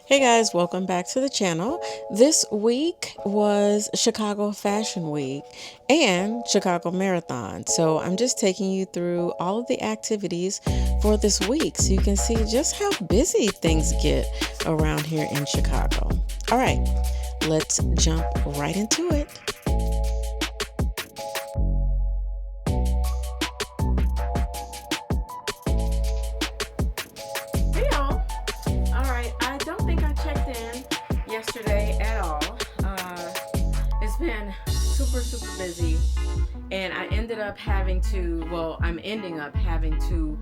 Hey guys, welcome back to the channel. This week was Chicago Fashion Week and Chicago Marathon. So I'm just taking you through all of the activities for this week so you can see just how busy things get around here in Chicago. All right, let's jump right into it. Hey y'all. All right, I don't think I checked in yesterday at all. It's been super busy, and I ended up having to, I'm ending up having to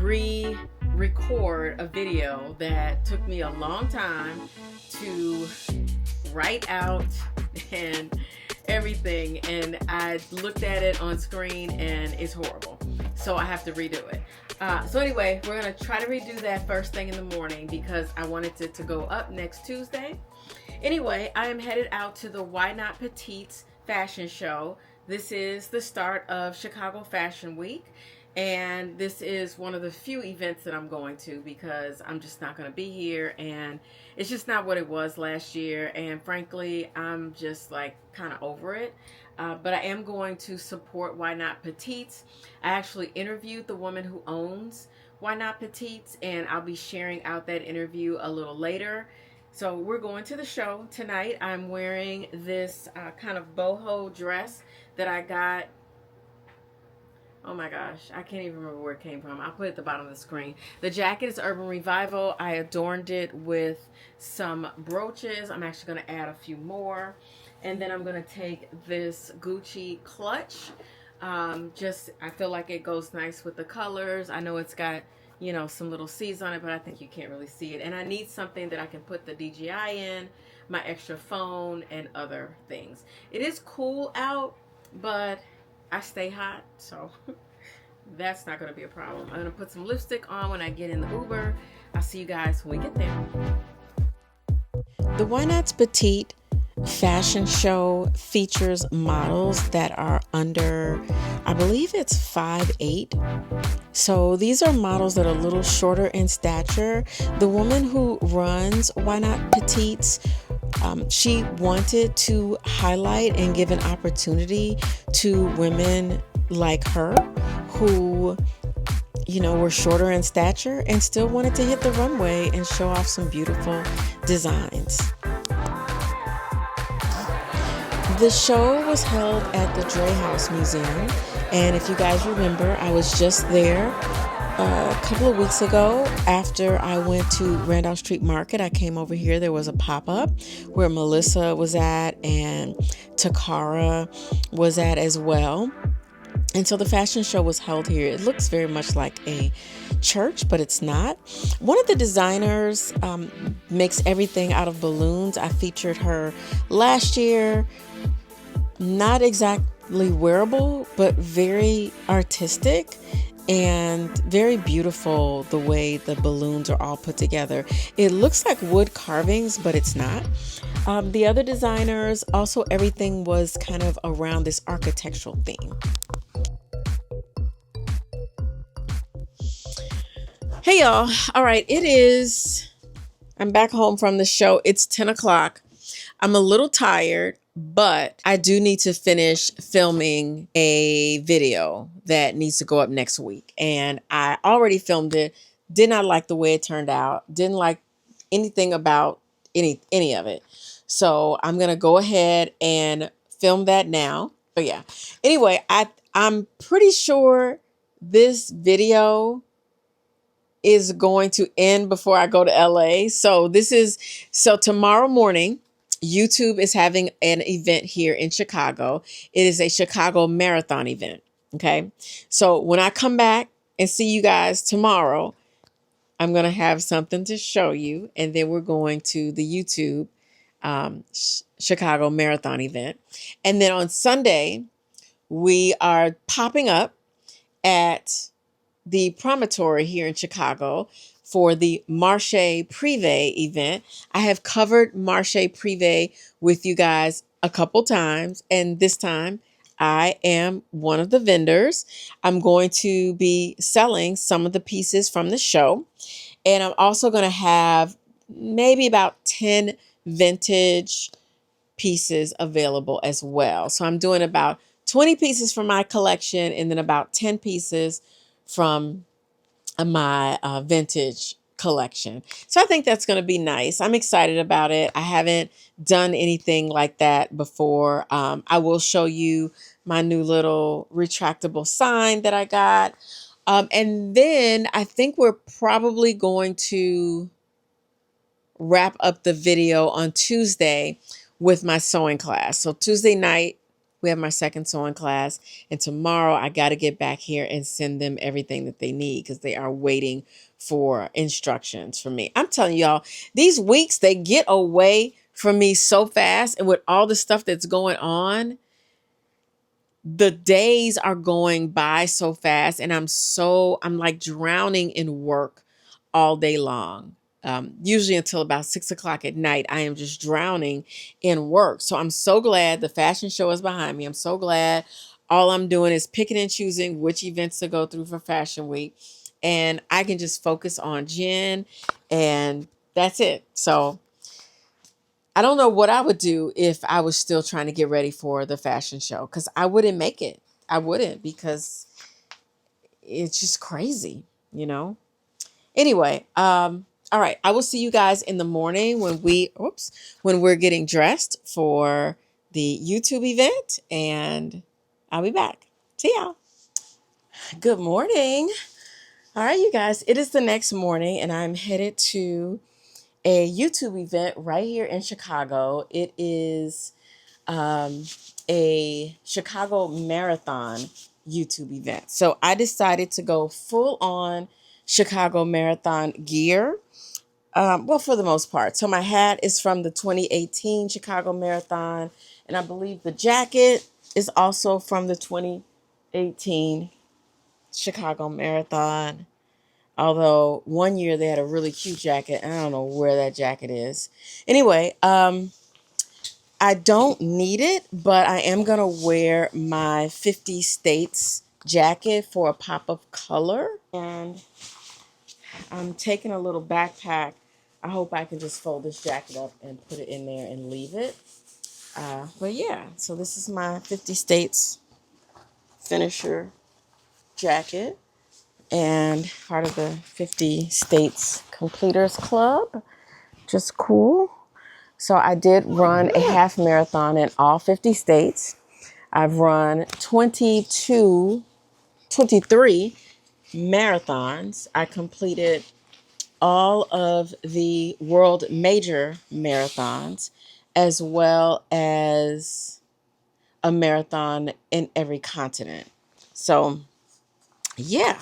re-record a video that took me a long time to write out and everything, and I looked at it on screen and it's horrible, so I have to redo it. So anyway, we're gonna try to redo that first thing in the morning because I wanted it to go up next Tuesday. Anyway, I am headed out to the Why Not Petites fashion show. This is the start of Chicago Fashion Week, and this is one of the few events that I'm going to because I'm just not going to be here, and it's just not what it was last year, and frankly, I'm just like kind of over it. But I am going to support Why Not Petites. I actually interviewed the woman who owns Why Not Petites, and I'll be sharing out that interview a little later. So we're going to the show tonight. I'm wearing this kind of boho dress that I got. Oh my gosh, I can't even remember where it came from. I'll put it at the bottom of the screen. The jacket is Urban Revival. I adorned it with some brooches. I'm actually going to add a few more. And then I'm going to take this Gucci clutch. I feel like it goes nice with the colors. I know it's got, some little C's on it, but I think you can't really see it. And I need something that I can put the DJI in, my extra phone, and other things. It is cool out, but I stay hot, so that's not going to be a problem. I'm going to put some lipstick on when I get in the Uber. I'll see you guys when we get there. The Why Not Petite fashion show features models that are under, I believe it's 5'8". So these are models that are a little shorter in stature. The woman who runs Why Not Petites, she wanted to highlight and give an opportunity to women like her who, were shorter in stature and still wanted to hit the runway and show off some beautiful designs. The show was held at the Dre House Museum, and if you guys remember, I was just there a couple of weeks ago. After I went to Randolph Street Market, I came over here. There was a pop-up where Melissa was at and Takara was at as well. And so the fashion show was held here. It looks very much like a church, but it's not. One of the designers makes everything out of balloons. I featured her last year. Not exactly wearable, but very artistic and very beautiful the way the balloons are all put together. It looks like wood carvings, but it's not. The other designers, also everything was kind of around this architectural theme. Hey y'all. All right, I'm back home from the show. It's 10 o'clock. I'm a little tired, but I do need to finish filming a video that needs to go up next week. And I already filmed it. Did not like the way it turned out. Didn't like anything about any of it. So I'm going to go ahead and film that now. But yeah. Anyway, I'm pretty sure this video is going to end before I go to LA. So tomorrow morning, YouTube is having an event here in Chicago. It is a Chicago Marathon event. Okay. So when I come back and see you guys tomorrow, I'm going to have something to show you. And then we're going to the YouTube Chicago Marathon event. And then on Sunday, we are popping up at the Promontory here in Chicago for the Marché Privé event. I have covered Marché Privé with you guys a couple times, and this time I am one of the vendors. I'm going to be selling some of the pieces from the show, and I'm also going to have maybe about 10 vintage pieces available as well. So I'm doing about 20 pieces from my collection and then about 10 pieces from my vintage collection. So I think that's going to be nice. I'm excited about it. I haven't done anything like that before. I will show you my new little retractable sign that I got. And then I think we're probably going to wrap up the video on Tuesday with my sewing class. So Tuesday night, we have my second sewing class. And tomorrow I got to get back here and send them everything that they need because they are waiting for instructions from me. I'm telling y'all, these weeks, they get away from me so fast. And with all the stuff that's going on, the days are going by so fast. And I'm like drowning in work all day long. Usually until about 6 o'clock at night, I am just drowning in work. So I'm so glad the fashion show is behind me. I'm so glad all I'm doing is picking and choosing which events to go through for Fashion Week. And I can just focus on Jen and that's it. So I don't know what I would do if I was still trying to get ready for the fashion show because I wouldn't make it. I wouldn't because it's just crazy, you know? Anyway, all right, I will see you guys in the morning when we're getting dressed for the YouTube event, and I'll be back. See y'all. Good morning. All right, you guys, it is the next morning, and I'm headed to a YouTube event right here in Chicago. It is a Chicago Marathon YouTube event. So I decided to go full on Chicago Marathon gear. Well, for the most part. So my hat is from the 2018 Chicago Marathon. And I believe the jacket is also from the 2018 Chicago Marathon. Although one year they had a really cute jacket. I don't know where that jacket is. Anyway, I don't need it, but I am going to wear my 50 States jacket for a pop of color. And I'm taking a little backpack. I hope I can just fold this jacket up and put it in there and leave it. But yeah, so this is my 50 States finisher jacket and part of the 50 States Completers Club. Just cool. So I did run a half marathon in all 50 states. I've run 23 marathons. I completed all of the world major marathons, as well as a marathon in every continent. So, yeah.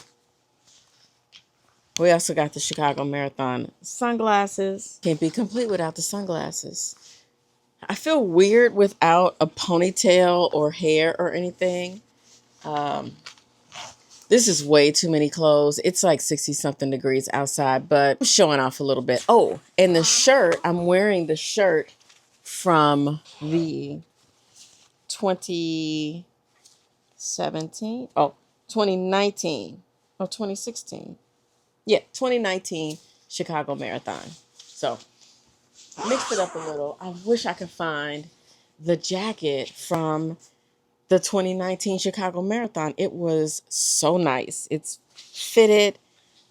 We also got the Chicago Marathon sunglasses. Can't be complete without the sunglasses. I feel weird without a ponytail or hair or anything. This is way too many clothes. It's like 60-something degrees outside, but I'm showing off a little bit. Oh, and the shirt, I'm wearing the shirt from the 2017, 2019, 2016. Yeah, 2019 Chicago Marathon. So, mixed it up a little. I wish I could find the jacket from the 2019 Chicago Marathon. It was so nice. It's fitted.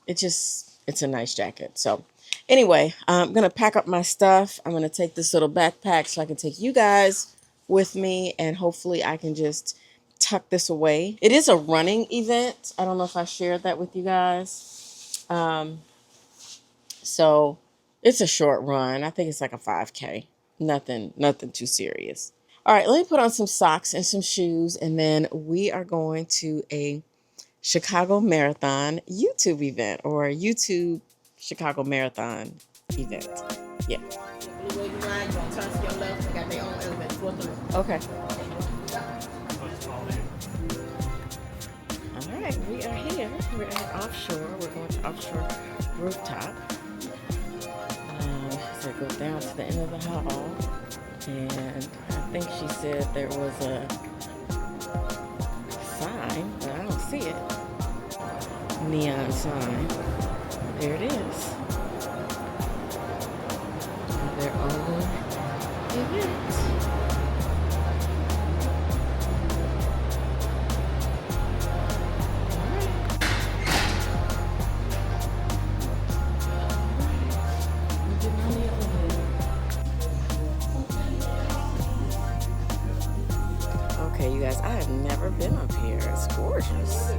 It's a nice jacket. So anyway, I'm going to pack up my stuff. I'm going to take this little backpack so I can take you guys with me, and hopefully I can just tuck this away. It is a running event. I don't know if I shared that with you guys. So it's a short run. I think it's like a 5K. Nothing too serious. All right, let me put on some socks and some shoes, and then we are going to a Chicago Marathon YouTube event, or a YouTube Chicago Marathon event. Yeah. Okay. All right, we are here. We're at offshore. We're going to offshore Rooftop. So go down to the end of the hall. And I think she said there was a sign, but I don't see it. Neon sign. There it is. Okay, you guys, I have never been up here. It's gorgeous.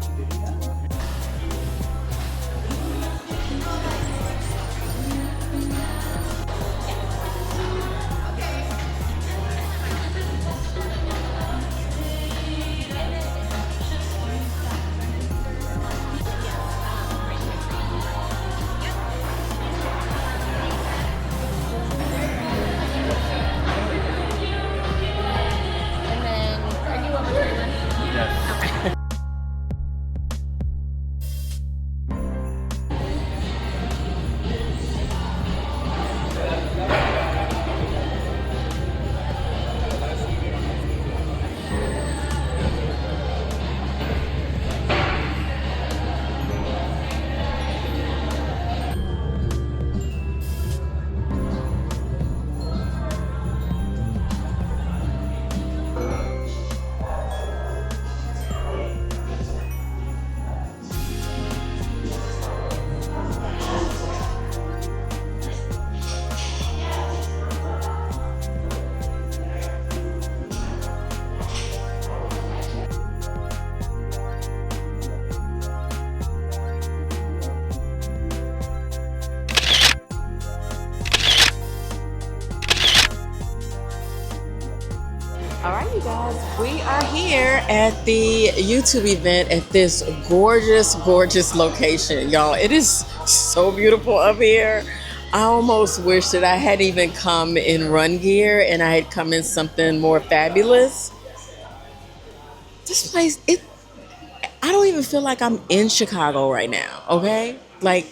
All right, you guys, we are here at the YouTube event at this gorgeous, gorgeous location. Y'all, it is so beautiful up here. I almost wish that I had even come in run gear and I had come in something more fabulous. This place, I don't even feel like I'm in Chicago right now, okay? Like,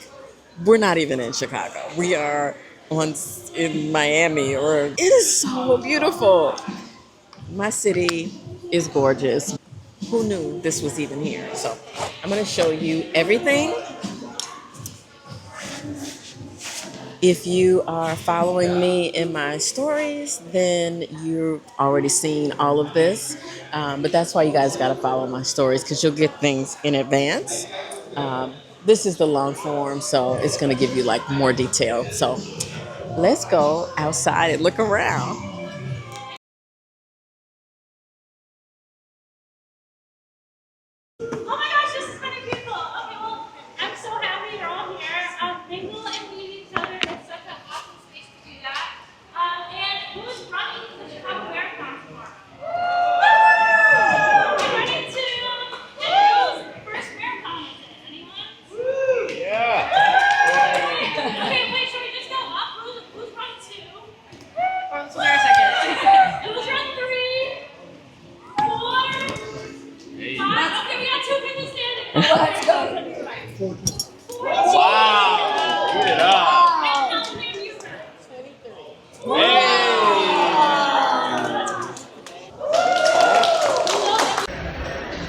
we're not even in Chicago. We are in Miami, or it is so beautiful. My city is gorgeous. Who knew this was even here? So I'm going to show you everything. If you are following me in my stories, then you've already seen all of this. But that's why you guys got to follow my stories, because you'll get things in advance. This is the long form, so it's going to give you like more detail. So let's go outside and look around. Oh my gosh, this is many people. Okay, well, I'm so happy you're all here. Mingle and meet each other. It's such an awesome space to do that. And who's running the Chicago Marathon tomorrow? I'm running too. And whose first marathon is it? Anyone? Yeah. Okay, wait, should we just go up? Who's run two? Or who's run second? Who's run 3, 4, 5? Okay, we got 2 people standing. Let's go. Wow! Get it up.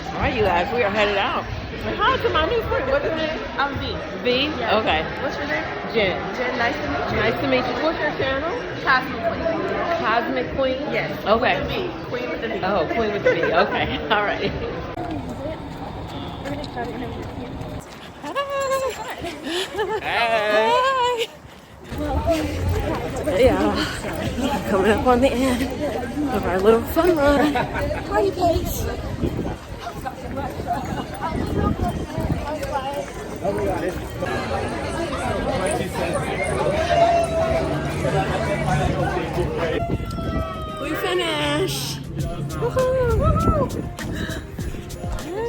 All right, you guys, we are headed out. Hi to my new friend. What's your name? I'm V. V? Yes. Okay. What's your name? Jen. Jen, nice to meet you. Nice to meet you. What's your channel? Cosmic Queen. Cosmic Queen? Yes. Okay. With the V. Queen with the V. Oh, Queen with the V. Okay. All right. Hi. Yeah. Coming up on the end of our little fun run. How are you, Paige? We finished. Woohoo! Woohoo!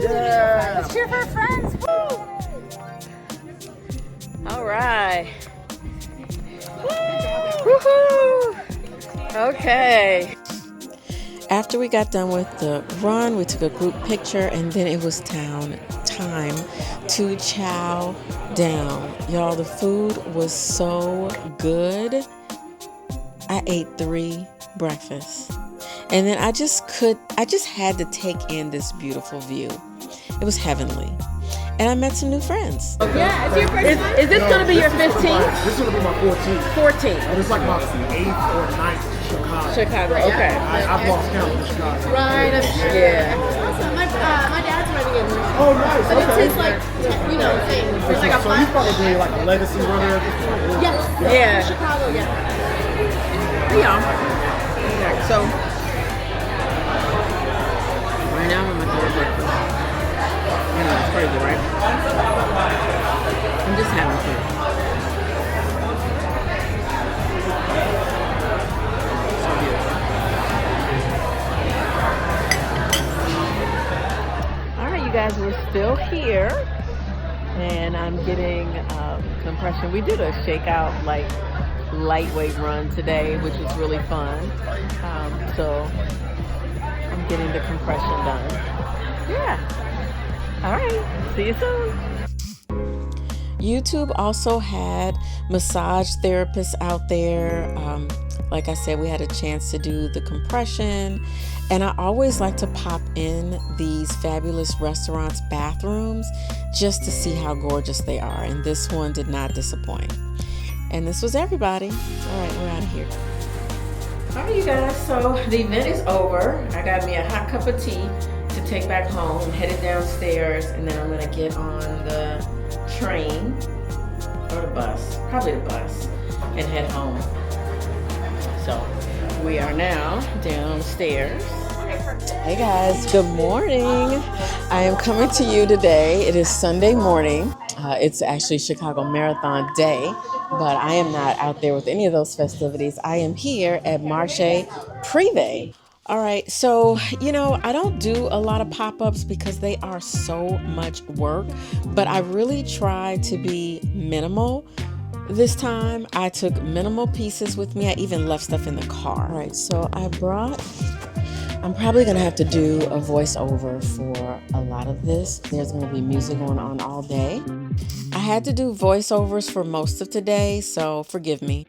Yeah. Let's cheer for our friends. Woo! All right. Woohoo! Okay. After we got done with the run, we took a group picture, and then it was time to chow down. Y'all, the food was so good. I ate 3 breakfasts. And then I just had to take in this beautiful view. It was heavenly. And I met some new friends. Yeah, it's your first time? Is this going to be your 15th? This is going to be my 14th. 14th. And it's like my 8th or 9th Chicago Chicago. Chicago, okay. I've lost count in Chicago. Right. Yeah. My dad's running it. Oh, nice. But Okay. it's his, like, you know, thing. It's like a So he's probably like a legacy runner at this point. Yes. Yeah. Chicago, yeah. Yeah. Okay, so right now I'm at the breakfast. I know, it's crazy, right? I'm just having fun. So beautiful. All right, you guys, we're still here, and I'm getting compression. We did a shakeout, like, lightweight run today, which was really fun. So I'm getting the compression done. Yeah. All right. See you soon. YouTube also had massage therapists out there. Like I said, we had a chance to do the compression, and I always like to pop in these fabulous restaurants' bathrooms just to see how gorgeous they are, and this one did not disappoint. And this was everybody. All right, we're out of here. All right, you guys, so the event is over. I got me a hot cup of tea to take back home. I'm headed downstairs, and then I'm gonna get on the train or the bus, probably the bus, and head home. So we are now downstairs. Hey guys, good morning. I am coming to you today. It is Sunday morning. It's actually Chicago Marathon Day, but I am not out there with any of those festivities. I am here at Marché Privé. All right, so, you know, I don't do a lot of pop-ups because they are so much work, but I really try to be minimal. This time, I took minimal pieces with me. I even left stuff in the car. All right, so I'm probably going to have to do a voiceover for a lot of this. There's going to be music going on all day. I had to do voiceovers for most of today, so forgive me.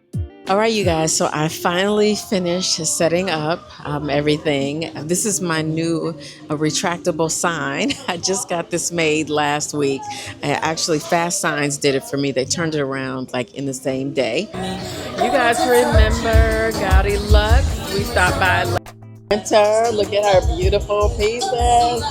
All right, you guys, so I finally finished setting up everything. This is my new retractable sign. I just got this made last week. Actually, Fast Signs did it for me. They turned it around like in the same day. You guys remember Gaudy Lux? We stopped by Winter. Look at her beautiful pieces.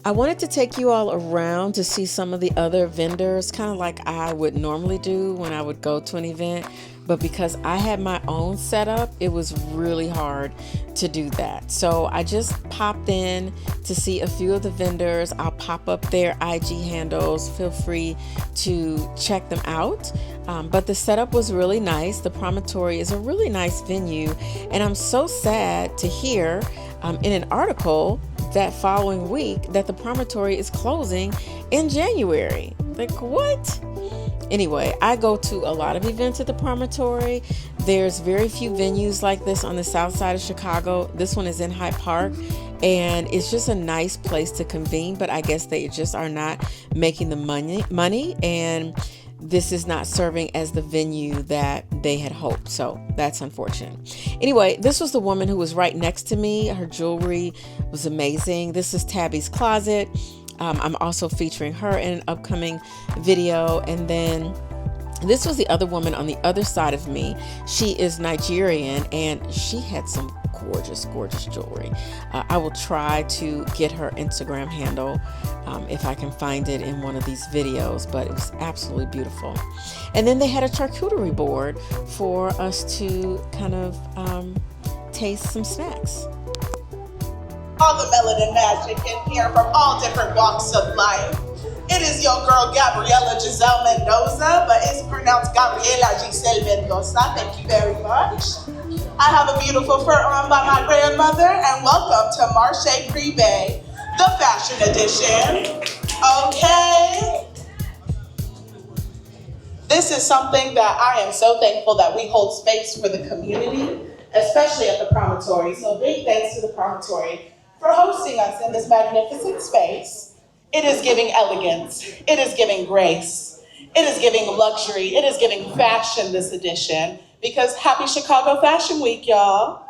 I wanted to take you all around to see some of the other vendors, kind of like I would normally do when I would go to an event. But because I had my own setup, it was really hard to do that. So I just popped in to see a few of the vendors. I'll pop up their IG handles. Feel free to check them out. But the setup was really nice. The Promontory is a really nice venue. And I'm so sad to hear in an article that following week that the Promontory is closing in January. Like, what? Anyway, I go to a lot of events at the Promontory. There's very few venues like this on the south side of Chicago. This one is in Hyde Park, and it's just a nice place to convene, but I guess they just are not making the money, and this is not serving as the venue that they had hoped. So that's unfortunate. Anyway, this was the woman who was right next to me. Her jewelry was amazing. This is Tabby's Closet. I'm also featuring her in an upcoming video. And then this was the other woman on the other side of me. She is Nigerian, and she had some gorgeous, gorgeous jewelry. I will try to get her Instagram handle if I can find it in one of these videos, but it was absolutely beautiful. And then they had a charcuterie board for us to kind of taste some snacks. All the melanin magic in here from all different walks of life. It is your girl Gabriela Giselle Mendoza, but it's pronounced Gabriela Giselle Mendoza. Thank you very much. I have a beautiful fur on by my grandmother, and welcome to Marché Privé, the fashion edition. Okay. This is something that I am so thankful that we hold space for the community, especially at the Promontory. So big thanks to the Promontory for hosting us in this magnificent space. It is giving elegance. It is giving grace. It is giving luxury. It is giving fashion this edition, because happy Chicago Fashion Week, y'all.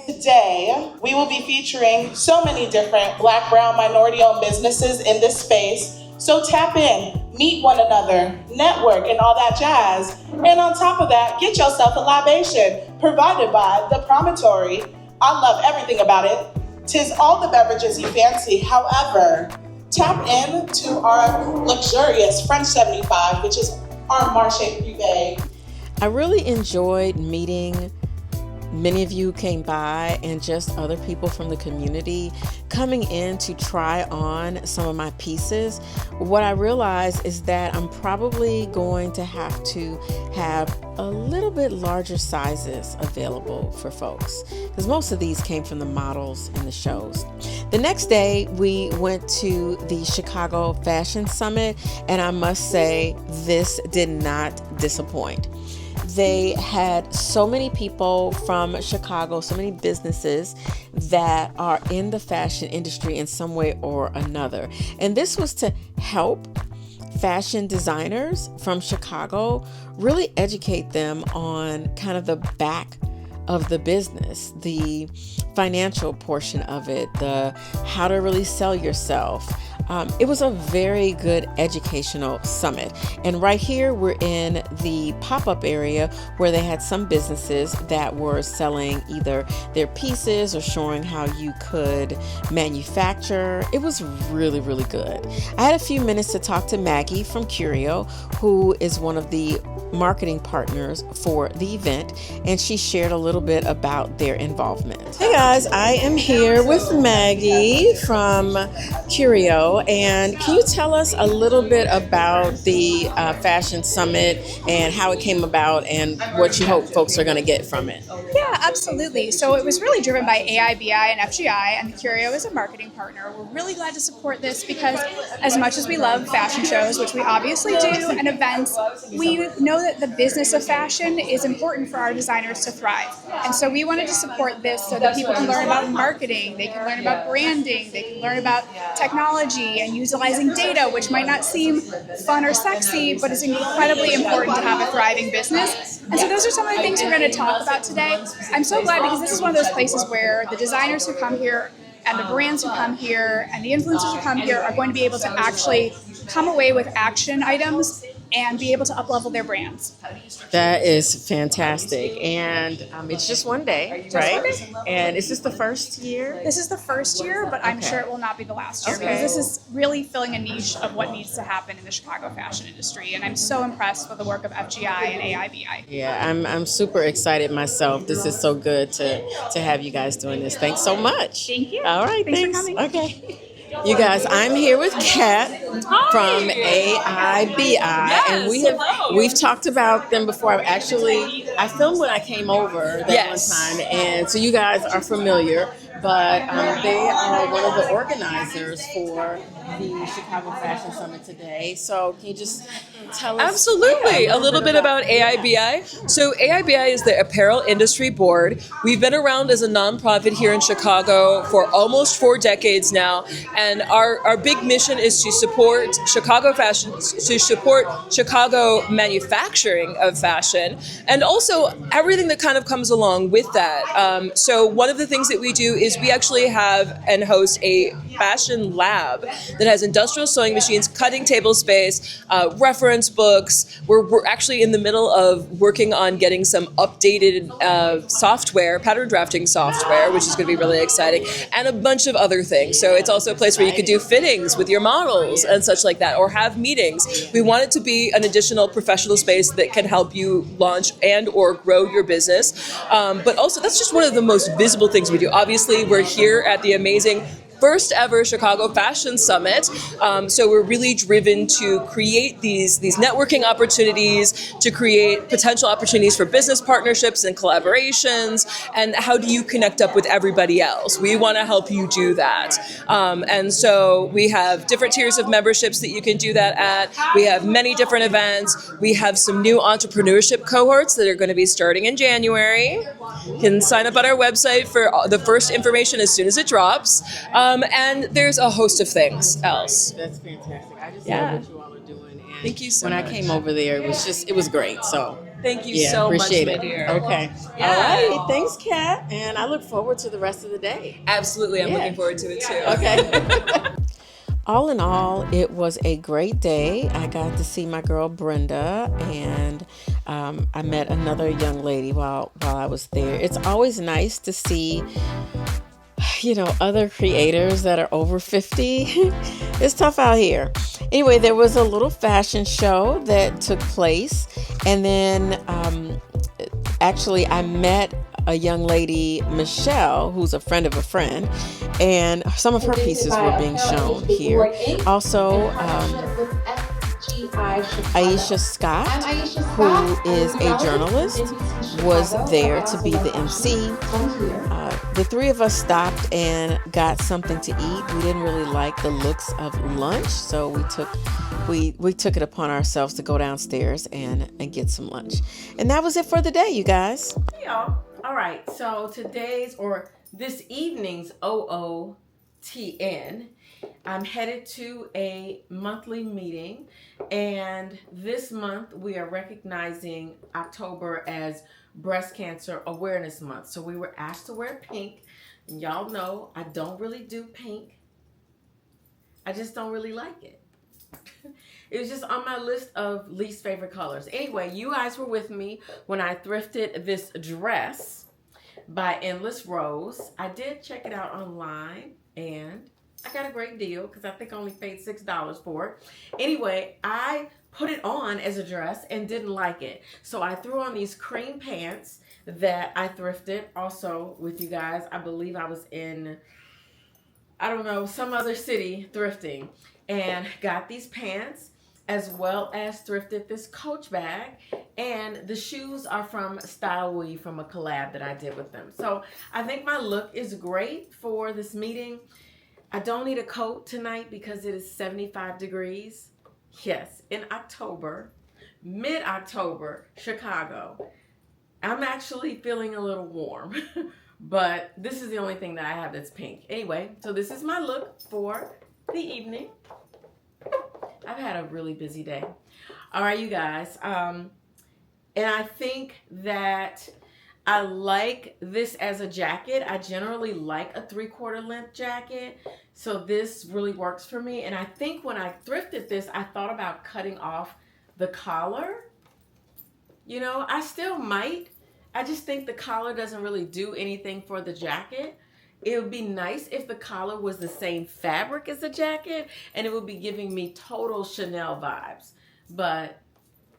Today, we will be featuring so many different Black, brown, minority-owned businesses in this space. So tap in, meet one another, network, and all that jazz. And on top of that, get yourself a libation provided by the Promontory. I love everything about it. 'Tis all the beverages you fancy. However, tap into our luxurious French 75, which is our Marché Privé. I really enjoyed meeting many of you who came by and just other people from the community coming in to try on some of my pieces. What I realized is that I'm probably going to have a little bit larger sizes available for folks, because most of these came from the models in the shows. The next day we went to the Chicago Fashion Summit, and I must say this did not disappoint. They had so many people from Chicago, so many businesses that are in the fashion industry in some way or another. And this was to help fashion designers from Chicago really educate them on kind of the back of the business, the financial portion of it, the how to really sell yourself. It was a very good educational summit. And right here, we're in the pop-up area where they had some businesses that were selling either their pieces or showing how you could manufacture. It was really, really good. I had a few minutes to talk to Maggie from Curio, who is one of the marketing partners for the event, and she shared a little bit about their involvement. Hey guys, I am here with Maggie from Curio, and can you tell us a little bit about the Fashion Summit and how it came about and what you hope folks are going to get from it? Yeah, absolutely. So it was really driven by AIBI and FGI, and the Curio is a marketing partner. We're really glad to support this because as much as we love fashion shows, which we obviously do, and events, we know that the business of fashion is important for our designers to thrive. And so we wanted to support this so that people can learn about marketing, they can learn about branding, they can learn about technology and utilizing data, which might not seem fun or sexy, but is incredibly important to have a thriving business. And so those are some of the things we're going to talk about today. I'm so glad because this is one of those places where the designers who come here and the brands who come here and the influencers who come here are going to be able to actually come away with action items and be able to up-level their brands. That is fantastic. And it's just one day, right? And is this the first year? This is the first year, but I'm sure it will not be the last year because this is really filling a niche of what needs to happen in the Chicago fashion industry. And I'm so impressed with the work of FGI and AIBI. Yeah, I'm super excited myself. This is so good to have you guys doing this. Thanks so much. Thank you. All right, Thanks for coming. Okay. You guys, I'm here with Kat from AIBI, and we've talked about them before. I filmed when I came over that one time, and so you guys are familiar. But they are one of the organizers for the Chicago Fashion Summit today. So can you just tell us? Absolutely. A little bit about AIBI. So AIBI is the Apparel Industry Board. We've been around as a nonprofit here in Chicago for almost 4 decades now. And our big mission is to support Chicago fashion, to support Chicago manufacturing of fashion, and also everything that kind of comes along with that. So one of the things that we do is we actually have and host a fashion lab that has industrial sewing machines, cutting table space, reference books. We're actually in the middle of working on getting some updated software, pattern drafting software, which is going to be really exciting, and a bunch of other things. So it's also a place where you could do fittings with your models and such like that, or have meetings. We want it to be an additional professional space that can help you launch and or grow your business. But also, that's just one of the most visible things we do. Obviously, we're here at the amazing first ever Chicago Fashion Summit. So we're really driven to create these networking opportunities, to create potential opportunities for business partnerships and collaborations, and how do you connect up with everybody else? We want to help you do that. And so we have different tiers of memberships that you can do that at. We have many different events. We have some new entrepreneurship cohorts that are going to be starting in January. You can sign up on our website for the first information as soon as it drops. And there's a host of things else. That's fantastic. I just love what you all are doing. And thank you so much. When I came over there, it was great. So thank you so much, my dear. Okay. Yeah. All right. Thanks, Kat. And I look forward to the rest of the day. Absolutely. I'm looking forward to it too. Okay. All in all, it was a great day. I got to see my girl Brenda, and I met another young lady while I was there. It's always nice to see, other creators that are over 50. It's tough out here. Anyway, there was a little fashion show that took place, and then actually I met a young lady, Michelle, who's a friend of a friend, and some of her pieces were being shown here. Also, Aisha Scott, who is a journalist, was there to be the MC. The three of us stopped and got something to eat. We didn't really like the looks of lunch, so we took it upon ourselves to go downstairs and get some lunch. And that was it for the day, you guys. Hey y'all. All right, so this evening's OOTN, I'm headed to a monthly meeting, and this month we are recognizing October as Breast Cancer Awareness Month. So we were asked to wear pink, and y'all know I don't really do pink. I just don't really like it. It was just on my list of least favorite colors. Anyway, you guys were with me when I thrifted this dress by Endless Rose. I did check it out online, and I got a great deal because I think I only paid $6 for it. Anyway, I put it on as a dress and didn't like it. So I threw on these cream pants that I thrifted also with you guys. I believe I was in, some other city thrifting, and got these pants, as well as thrifted this Coach bag, and the shoes are from Style We, from a collab that I did with them. So I think my look is great for this meeting. I don't need a coat tonight because it is 75 degrees. Yes, in October, mid-October, Chicago. I'm actually feeling a little warm, but this is the only thing that I have that's pink. Anyway, so this is my look for the evening. I've had a really busy day. All right, you guys. And I think that I like this as a jacket. I generally like a 3/4 length jacket. So this really works for me. And I think when I thrifted this, I thought about cutting off the collar. I still might. I just think the collar doesn't really do anything for the jacket. It would be nice if the collar was the same fabric as the jacket, and it would be giving me total Chanel vibes. But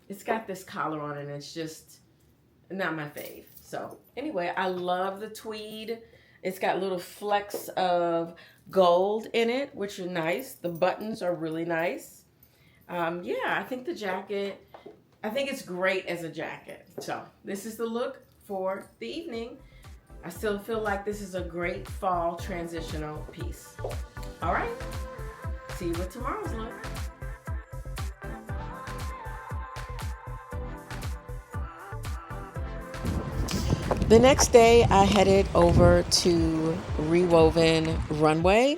it's got this collar on it, and it's just not my fave. So anyway, I love the tweed. It's got little flecks of gold in it, which are nice. The buttons are really nice. I think the jacket, I think it's great as a jacket. So this is the look for the evening. I still feel like this is a great fall transitional piece. All right, see you with tomorrow's look. The next day, I headed over to Rewoven Runway,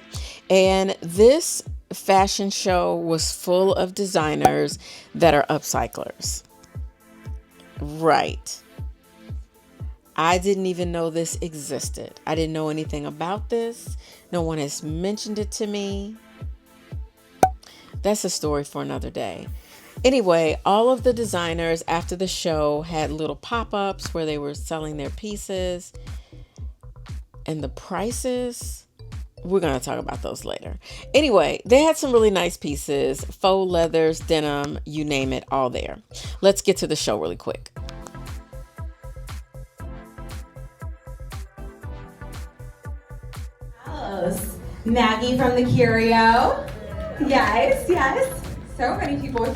and this fashion show was full of designers that are upcyclers. Right. I didn't even know this existed. I didn't know anything about this. No one has mentioned it to me. That's a story for another day. Anyway, all of the designers after the show had little pop-ups where they were selling their pieces. And the prices, we're going to talk about those later. Anyway, they had some really nice pieces, faux leathers, denim, you name it, all there. Let's get to the show really quick. Maggie from the Curio. Yes, yes. So many people here.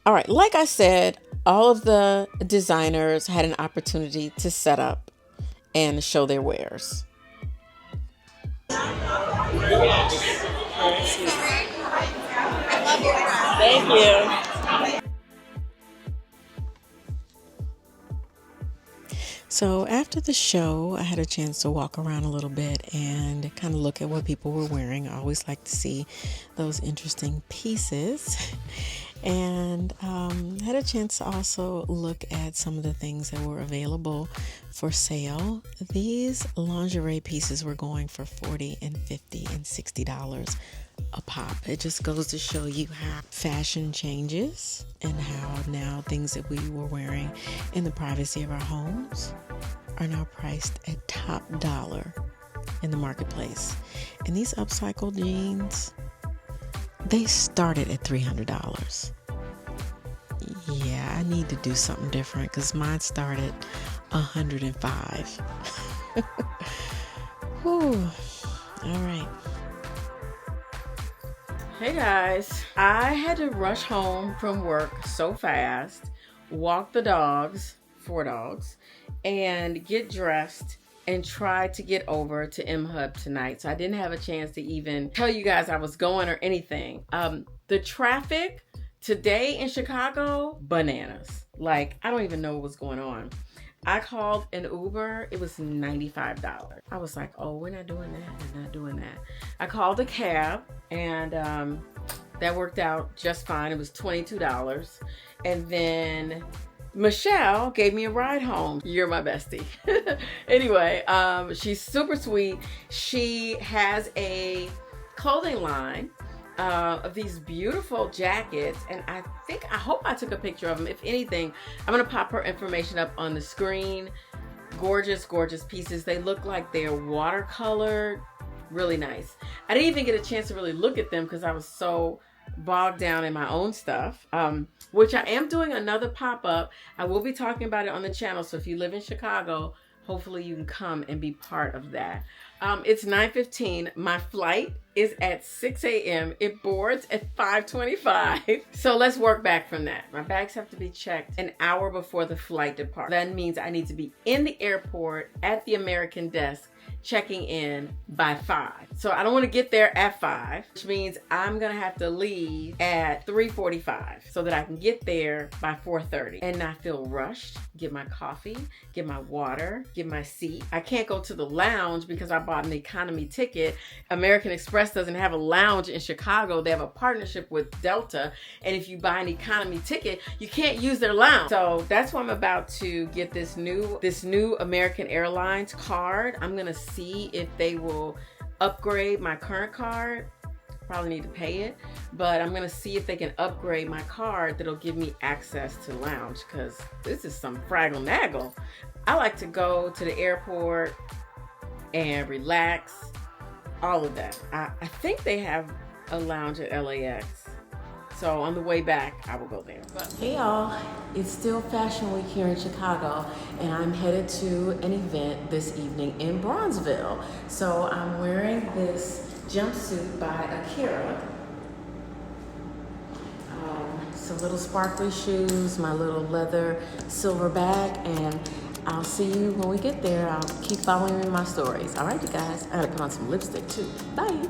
All right, like I said, all of the designers had an opportunity to set up and show their wares. Thank you. So after the show, I had a chance to walk around a little bit and kind of look at what people were wearing. I always like to see those interesting pieces. And had a chance to also look at some of the things that were available for sale. These lingerie pieces were going for $40 and $50 and $60 a pop. It just goes to show you how fashion changes and how now things that we were wearing in the privacy of our homes are now priced at top dollar in the marketplace. And these upcycled jeans, they started at $300. Yeah, I need to do something different because mine started $105. Whew. All right. Hey guys, I had to rush home from work so fast, walk the dogs, 4 dogs, and get dressed and try to get over to M-Hub tonight. So I didn't have a chance to even tell you guys I was going or anything. The traffic today in Chicago, bananas. Like, I don't even know what was going on. I called an Uber. It was $95. I was like, oh, we're not doing that. We're not doing that. I called a cab, and that worked out just fine. It was $22. And then Michelle gave me a ride home. You're my bestie. Anyway, she's super sweet. She has a clothing line of these beautiful jackets, and I hope I took a picture of them. If anything, I'm gonna pop her information up on the screen. Gorgeous, gorgeous pieces. They look like they're watercolored. Really nice. I didn't even get a chance to really look at them because I was so bogged down in my own stuff, which I am doing another pop-up. I will be talking about it on the channel, so if you live in Chicago, hopefully you can come and be part of that. It's 9:15. My flight is at 6 a.m. It boards at 5:25. So let's work back from that. My bags have to be checked an hour before the flight departs. That means I need to be in the airport at the American desk checking in by 5. So I don't want to get there at 5, which means I'm gonna have to leave at 3:45 so that I can get there by 4:30 and not feel rushed, get my coffee, get my water, get my seat. I can't go to the lounge because I bought an economy ticket. American Express doesn't have a lounge in Chicago. They have a partnership with Delta, and if you buy an economy ticket, you can't use their lounge. So that's why I'm about to get this new American Airlines card. I'm gonna see if they will upgrade my current card. Probably need to pay it, but I'm gonna see if they can upgrade my card that'll give me access to lounge, because this is some fraggle naggle. I like to go to the airport and relax, all of that. I think they have a lounge at LAX. So on the way back, I will go there. Hey y'all, it's still Fashion Week here in Chicago, and I'm headed to an event this evening in Bronzeville. So I'm wearing this jumpsuit by Akira. Some little sparkly shoes, my little leather silver bag, and I'll see you when we get there. I'll keep following in my stories. All right, you guys. I gotta put on some lipstick too. Bye.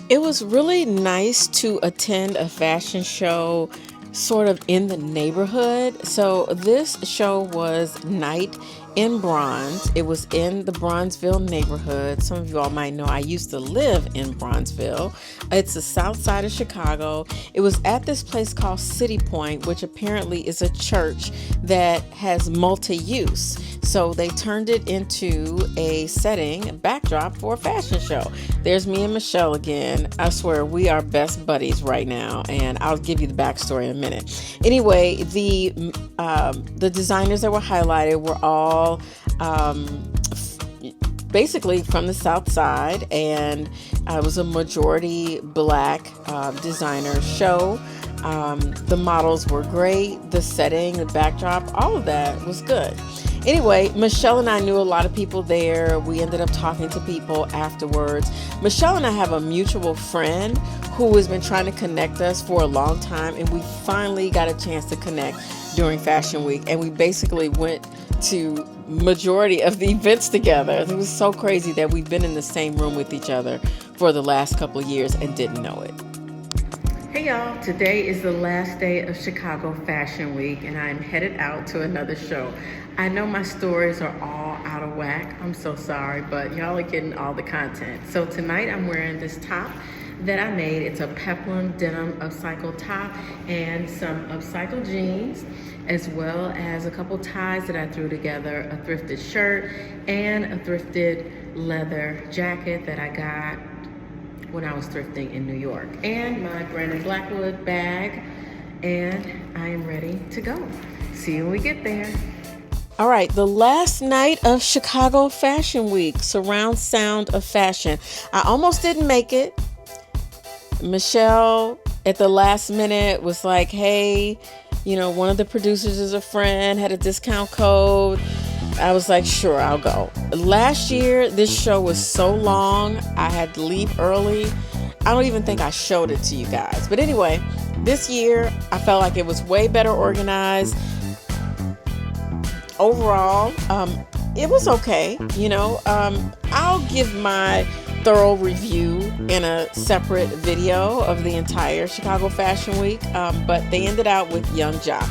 It was really nice to attend a fashion show sort of in the neighborhood. So this show was Night in Bronze. It was in the Bronzeville neighborhood. Some of you all might know I used to live in Bronzeville. It's the south side of Chicago. It was at this place called City Point, which apparently is a church that has multi-use. So they turned it into a setting, a backdrop for a fashion show. There's me and Michelle again. I swear we are best buddies right now, and I'll give you the backstory in a minute. Anyway, the designers that were highlighted were all basically from the south side, and it was a majority black designer show. The models were great. The setting, the backdrop, all of that was good. Anyway, Michelle and I knew a lot of people there. We ended up talking to people afterwards. Michelle and I have a mutual friend who has been trying to connect us for a long time, and we finally got a chance to connect during Fashion Week, and we basically went to majority of the events together. It was so crazy that we've been in the same room with each other for the last couple of years and didn't know it. Hey y'all, today is the last day of Chicago Fashion Week and I'm headed out to another show. I know my stories are all out of whack. I'm so sorry, but y'all are getting all the content. So tonight I'm wearing this top that I made. It's a peplum denim upcycle top and some upcycle jeans, as well as a couple ties that I threw together, a thrifted shirt and a thrifted leather jacket that I got when I was thrifting in New York, and my Brandon Blackwood bag, and I am ready to go. See you when we get there. All right, the last night of Chicago Fashion Week, surround sound of fashion. I almost didn't make it. Michelle at the last minute was like, hey, you know, one of the producers is a friend, had a discount code. I was like, sure, I'll go. Last year, this show was so long, I had to leave early. I don't even think I showed it to you guys. But anyway, this year, I felt like it was way better organized. Overall, it was okay. You know, I'll give my thorough review in a separate video of the entire Chicago Fashion Week. But they ended out with Young Jock.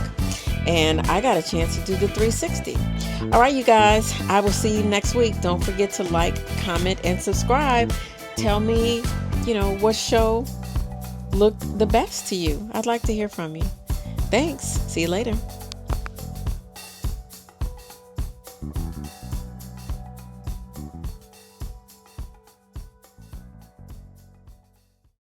And I got a chance to do the 360. All right, you guys, I will see you next week. Don't forget to like, comment, and subscribe. Tell me, you know, what show looked the best to you. I'd like to hear from you. Thanks. See you later.